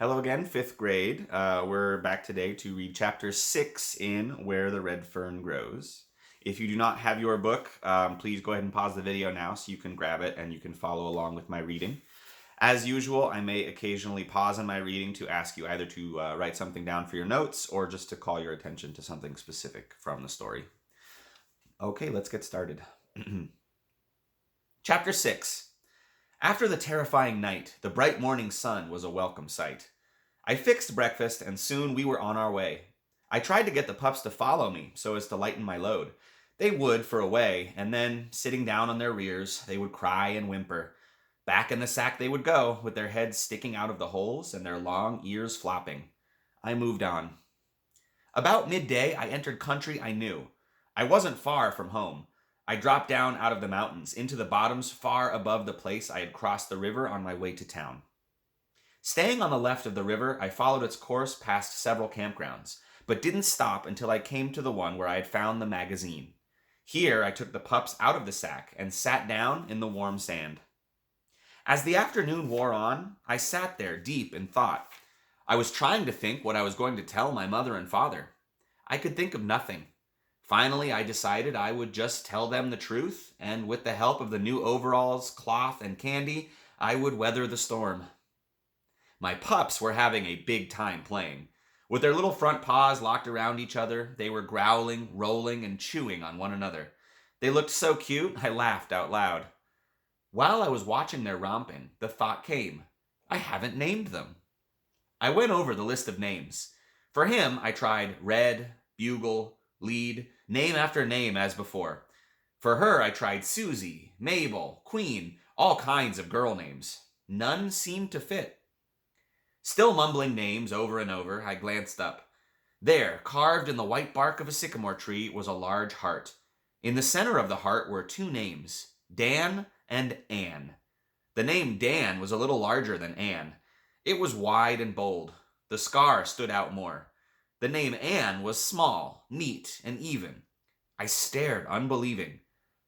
Hello again, fifth grade. We're back today to read chapter 6 in Where the Red Fern Grows. If you do not have your book, please go ahead and pause the video now so you can grab it and you can follow along with my reading. As usual, I may occasionally pause in my reading to ask you either to write something down for your notes or just to call your attention to something specific from the story. Okay, let's get started. Chapter 6. After the terrifying night, the bright morning sun was a welcome sight. I fixed breakfast, and soon we were on our way. I tried to get the pups to follow me so as to lighten my load. They would for a way, and then, sitting down on their rears, they would cry and whimper. Back in the sack they would go, with their heads sticking out of the holes and their long ears flopping. I moved on. About midday, I entered country I knew. I wasn't far from home. I dropped down out of the mountains into the bottoms far above the place I had crossed the river on my way to town. Staying on the left of the river, I followed its course past several campgrounds, but didn't stop until I came to the one where I had found the magazine. Here, I took the pups out of the sack and sat down in the warm sand. As the afternoon wore on, I sat there deep in thought. I was trying to think what I was going to tell my mother and father. I could think of nothing. Finally, I decided I would just tell them the truth, and with the help of the new overalls, cloth, and candy, I would weather the storm. My pups were having a big time playing. With their little front paws locked around each other, they were growling, rolling, and chewing on one another. They looked so cute, I laughed out loud. While I was watching their romping, the thought came, I haven't named them. I went over the list of names. For him, I tried Red, Bugle, Lead, name after name as before. For her, I tried Susie, Mabel, Queen, all kinds of girl names. None seemed to fit. Still mumbling names over and over, I glanced up. There, carved in the white bark of a sycamore tree, was a large heart. In the center of the heart were two names, Dan and Anne. The name Dan was a little larger than Anne. It was wide and bold. The scar stood out more. The name Anne was small, neat, and even. I stared, unbelieving.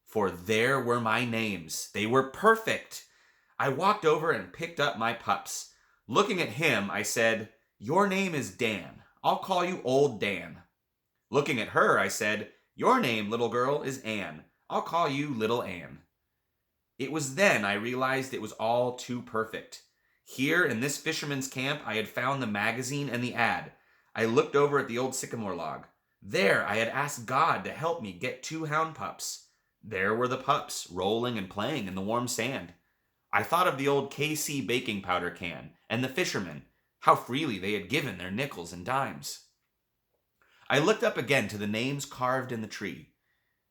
For there were my names. They were perfect. I walked over and picked up my pups. Looking at him, I said, Your name is Dan. I'll call you Old Dan. Looking at her, I said, Your name, little girl, is Anne. I'll call you Little Anne. It was then I realized it was all too perfect. Here in this fisherman's camp, I had found the magazine and the ad. I looked over at the old sycamore log. There I had asked God to help me get 2 hound pups. There were the pups, rolling and playing in the warm sand. I thought of the old K.C. baking powder can, and the fishermen, how freely they had given their nickels and dimes. I looked up again to the names carved in the tree.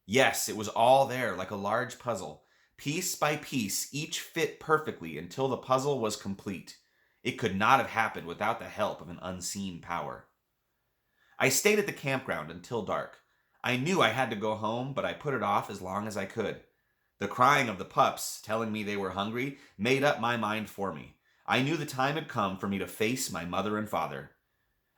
Yes, it was all there like a large puzzle. Piece by piece, each fit perfectly until the puzzle was complete. It could not have happened without the help of an unseen power. I stayed at the campground until dark. I knew I had to go home, but I put it off as long as I could. The crying of the pups, telling me they were hungry, made up my mind for me. I knew the time had come for me to face my mother and father.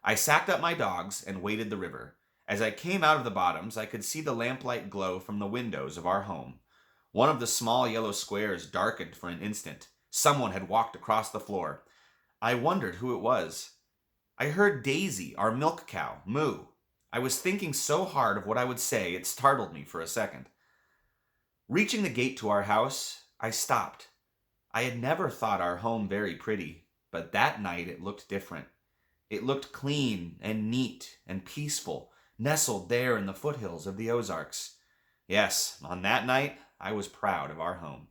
I sacked up my dogs and waded the river. As I came out of the bottoms, I could see the lamplight glow from the windows of our home. One of the small yellow squares darkened for an instant. Someone had walked across the floor. I wondered who it was. I heard Daisy, our milk cow, moo. I was thinking so hard of what I would say, it startled me for a second. Reaching the gate to our house, I stopped. I had never thought our home very pretty, but that night it looked different. It looked clean and neat and peaceful, nestled there in the foothills of the Ozarks. Yes, on that night, I was proud of our home.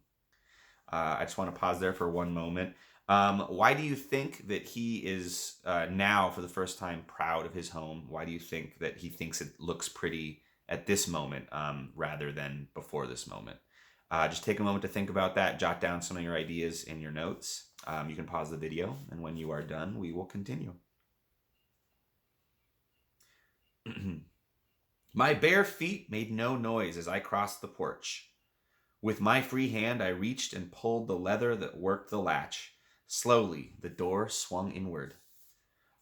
I just want to pause there for one moment. Why do you think that he is now, for the first time, proud of his home? Why do you think that he thinks it looks pretty at this moment rather than before this moment? Just take a moment to think about that. Jot down some of your ideas in your notes. You can pause the video, and when you are done, we will continue. My bare feet made no noise as I crossed the porch. With my free hand, I reached and pulled the leather that worked the latch. Slowly, the door swung inward.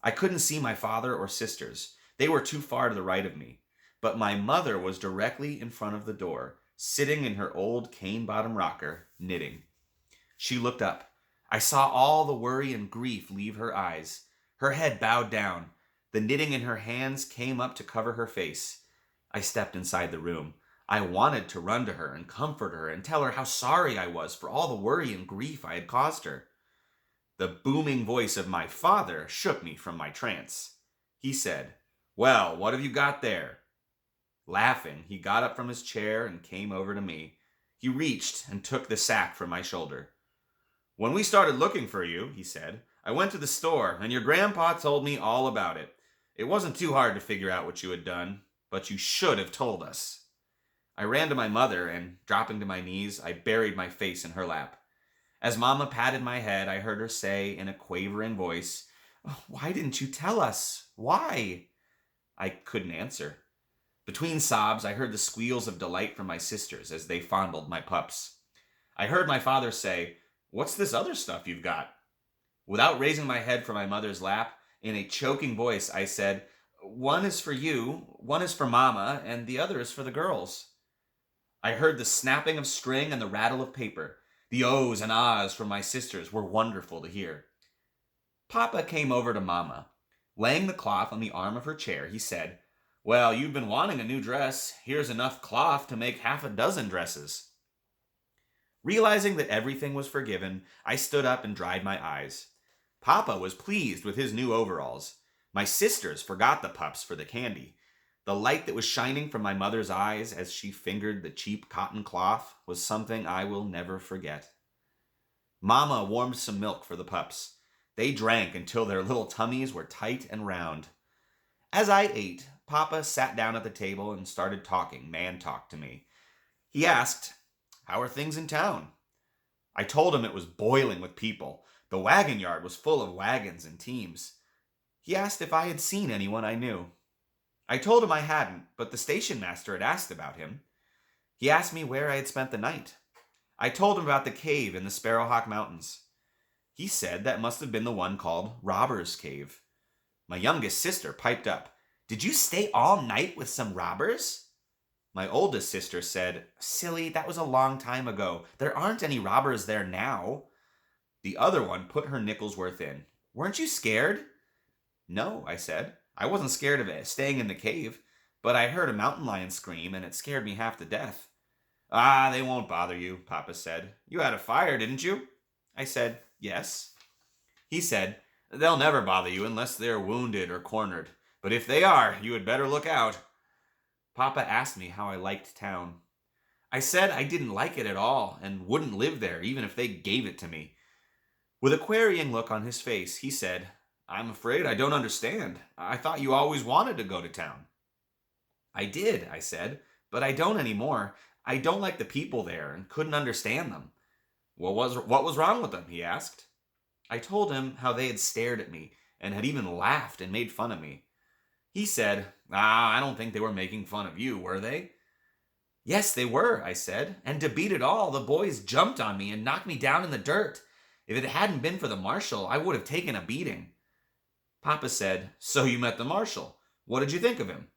I couldn't see my father or sisters. They were too far to the right of me. But my mother was directly in front of the door, sitting in her old cane-bottom rocker, knitting. She looked up. I saw all the worry and grief leave her eyes. Her head bowed down. The knitting in her hands came up to cover her face. I stepped inside the room. I wanted to run to her and comfort her and tell her how sorry I was for all the worry and grief I had caused her. The booming voice of my father shook me from my trance. He said, "Well, what have you got there?" Laughing, he got up from his chair and came over to me. He reached and took the sack from my shoulder. "When we started looking for you," he said, "I went to the store, and your grandpa told me all about it. It wasn't too hard to figure out what you had done, but you should have told us." I ran to my mother, and, dropping to my knees, I buried my face in her lap. As Mama patted my head, I heard her say in a quavering voice, "Why didn't you tell us? Why?" I couldn't answer. Between sobs, I heard the squeals of delight from my sisters as they fondled my pups. I heard my father say, "What's this other stuff you've got?" Without raising my head from my mother's lap, in a choking voice, I said, "One is for you, one is for Mama, and the other is for the girls." I heard the snapping of string and the rattle of paper. The ohs and ahs from my sisters were wonderful to hear. Papa came over to Mama. Laying the cloth on the arm of her chair, he said, "Well, you've been wanting a new dress. Here's enough cloth to make half a dozen dresses." Realizing that everything was forgiven, I stood up and dried my eyes. Papa was pleased with his new overalls. My sisters forgot the pups for the candy. The light that was shining from my mother's eyes as she fingered the cheap cotton cloth was something I will never forget. Mama warmed some milk for the pups. They drank until their little tummies were tight and round. As I ate, Papa sat down at the table and started talking man talk to me. He asked, "How are things in town?" I told him it was boiling with people. The wagon yard was full of wagons and teams. He asked if I had seen anyone I knew. I told him I hadn't, but the station master had asked about him. He asked me where I had spent the night. I told him about the cave in the Sparrowhawk Mountains. He said that must have been the one called Robber's Cave. My youngest sister piped up, "Did you stay all night with some robbers?" My oldest sister said, "Silly, that was a long time ago. There aren't any robbers there now." The other one put her nickels worth in. "Weren't you scared?" "No," I said. "I wasn't scared of it, staying in the cave, but I heard a mountain lion scream, and it scared me half to death." "Ah, they won't bother you," Papa said. "You had a fire, didn't you?" I said, "Yes." He said, "They'll never bother you unless they're wounded or cornered. But if they are, you had better look out." Papa asked me how I liked town. I said I didn't like it at all and wouldn't live there even if they gave it to me. With a querying look on his face, he said, "I'm afraid I don't understand. I thought you always wanted to go to town." "I did," I said, "but I don't anymore. I don't like the people there and couldn't understand them." What was wrong with them?" he asked. I told him how they had stared at me and had even laughed and made fun of me. He said, "I don't think they were making fun of you, were they?" "Yes, they were," I said, "and to beat it all, the boys jumped on me and knocked me down in the dirt. If it hadn't been for the marshal, I would have taken a beating." Papa said, "So you met the marshal. What did you think of him?"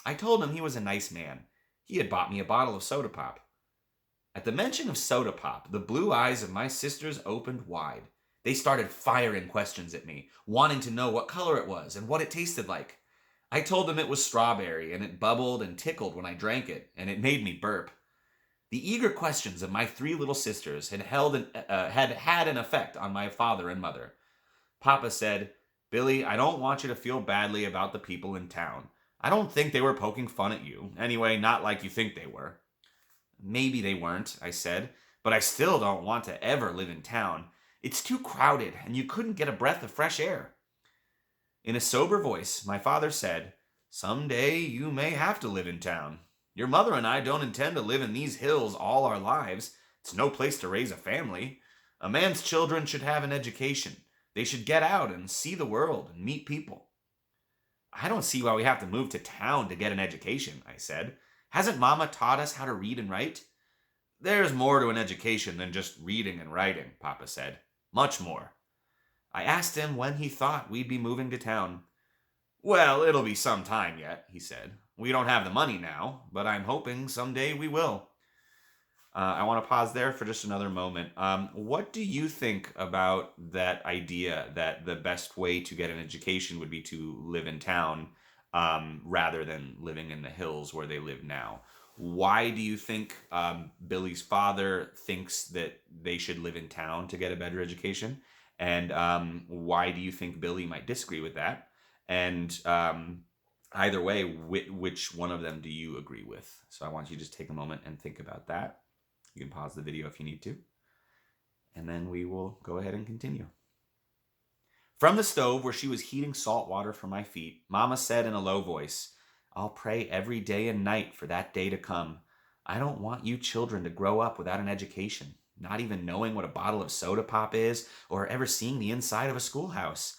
I told him he was a nice man. He had bought me a bottle of soda pop. At the mention of soda pop, the blue eyes of my sisters opened wide. They started firing questions at me, wanting to know what color it was and what it tasted like. I told them it was strawberry, and it bubbled and tickled when I drank it, and it made me burp. The eager questions of my three little sisters had an effect on my father and mother. Papa said, "Billy, I don't want you to feel badly about the people in town. I don't think they were poking fun at you. Anyway, not like you think they were." "Maybe they weren't," I said, "but I still don't want to ever live in town. It's too crowded, and you couldn't get a breath of fresh air." In a sober voice, my father said, "Some day you may have to live in town. Your mother and I don't intend to live in these hills all our lives. It's no place to raise a family. A man's children should have an education. They should get out and see the world and meet people." "I don't see why we have to move to town to get an education," I said. "Hasn't Mama taught us how to read and write?" "There's more to an education than just reading and writing," Papa said. "Much more." I asked him when he thought we'd be moving to town. "Well, it'll be some time yet," he said. "We don't have the money now, but I'm hoping someday we will." I want to pause there for just another moment. What do you think about that idea that the best way to get an education would be to live in town rather than living in the hills where they live now? Why do you think Billy's father thinks that they should live in town to get a better education? And why do you think Billy might disagree with that? And either way, which one of them do you agree with? So I want you to just take a moment and think about that. You can pause the video if you need to. And then we will go ahead and continue. From the stove where she was heating salt water for my feet, Mama said in a low voice, "I'll pray every day and night for that day to come. I don't want you children to grow up without an education, not even knowing what a bottle of soda pop is or ever seeing the inside of a schoolhouse.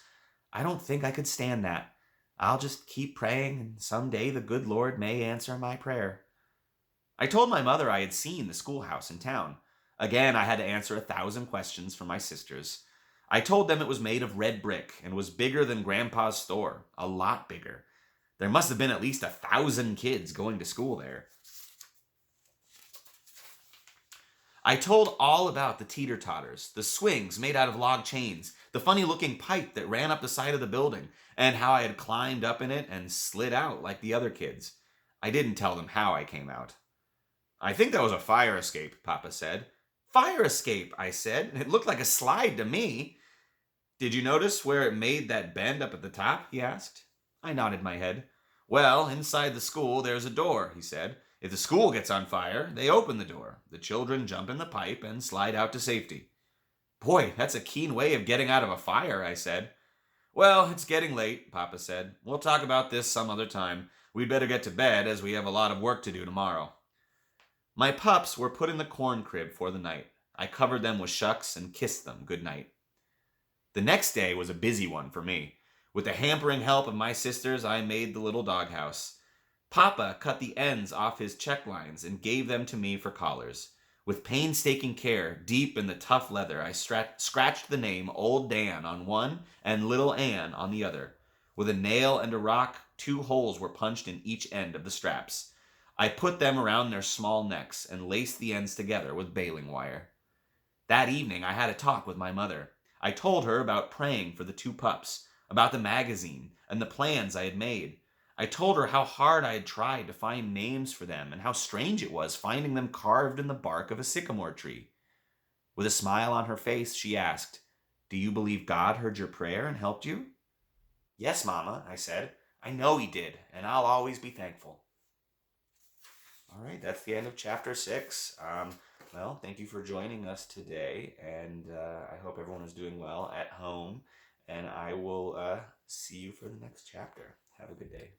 I don't think I could stand that. I'll just keep praying, and someday the good Lord may answer my prayer." I told my mother I had seen the schoolhouse in town. Again, I had to answer 1,000 questions from my sisters. I told them it was made of red brick and was bigger than Grandpa's store, a lot bigger. There must have been at least 1,000 kids going to school there. I told all about the teeter-totters, the swings made out of log chains, the funny-looking pipe that ran up the side of the building, and how I had climbed up in it and slid out like the other kids. I didn't tell them how I came out. "I think that was a fire escape," Papa said. "Fire escape," I said. "It looked like a slide to me." "Did you notice where it made that bend up at the top?" he asked. I nodded my head. "Well, inside the school there's a door," he said. "If the school gets on fire, they open the door. The children jump in the pipe and slide out to safety." "Boy, that's a keen way of getting out of a fire," I said. "Well, it's getting late," Papa said. "We'll talk about this some other time. We'd better get to bed as we have a lot of work to do tomorrow." My pups were put in the corn crib for the night. I covered them with Ch.6 and kissed them good night. The next day was a busy one for me. With the hampering help of my sisters, I made the little doghouse. Papa cut the ends off his check lines and gave them to me for collars. With painstaking care, deep in the tough leather, I scratched the name Old Dan on one and Little Ann on the other. With a nail and a rock, 2 holes were punched in each end of the straps. I put them around their small necks and laced the ends together with baling wire. That evening I had a talk with my mother. I told her about praying for the 2 pups, about the magazine, and the plans I had made. I told her how hard I had tried to find names for them and how strange it was finding them carved in the bark of a sycamore tree. With a smile on her face, she asked, "Do you believe God heard your prayer and helped you?" "Yes, Mama," I said. "I know He did, and I'll always be thankful." All right, that's the end of chapter 6. Well, thank you for joining us today, and I hope everyone is doing well at home, and I will see you for the next chapter. Have a good day.